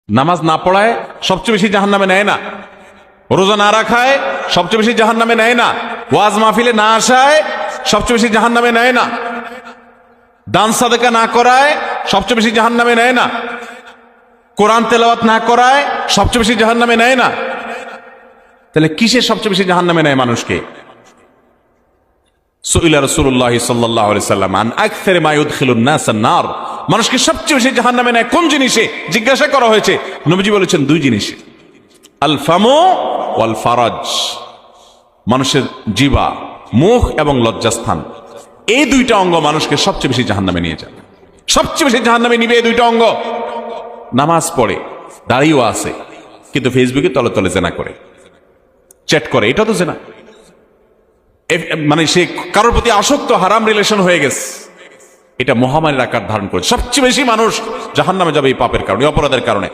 নামাজ না পড়ায় সবচেয়ে বেশি জাহান্নামে নেয় না, রোজা না রাখায় সবচেয়ে বেশি জাহান্নামে নেয় না, ওয়াজ মাহফিলে না আসায় সবচেয়ে বেশি জাহান্নামে নেয় না, দান সাদেকা না করায় সবচেয়ে বেশি জাহান্নামে নেয় না, কোরআন তেলাওয়াত না করায় সবচেয়ে বেশি জাহান্নামে নেয় না। তাহলে কিসে সবচেয়ে বেশি জাহান্নামে নেয় মানুষকে? সুইলা রাসূলুল্লাহ সাল্লাল্লাহু আলাইহি সাল্লাম আন আকসারি মা ইউদখিলুন নাস আন-নার, মানুষকে সবচেয়ে বেশি জাহান্নামে নেয় কোন জিনিসে জিজ্ঞাসা করা হয়েছে। নবীজি বলেছেন দুই জিনিসে, আল ফামু ওয়াল ফারাজ, মানুষের জিহ্বা, মুখ এবং লজ্জাস্থান, এই দুইটা অঙ্গ মানুষকে সবচেয়ে বেশি জাহান্নামে নিয়ে যায়। সবচেয়ে বেশি জাহান্নামে নিবে এই দুইটা অঙ্গ। নামাজ পড়ে, দাঁড়িয়েও আছে, কিন্তু ফেসবুকে তলে তলে জেনা করে, চ্যাট করে, এটা তো জেনা। মানে সে কারোর প্রতি আসক্ত, হারাম রিলেশন হয়ে গেছে, এটা মহামারীর আকার ধারণ করে। সবচেয়ে বেশি মানুষ জাহান্নামে যাবে এই পাপের কারণে, অপরাধের কারণে।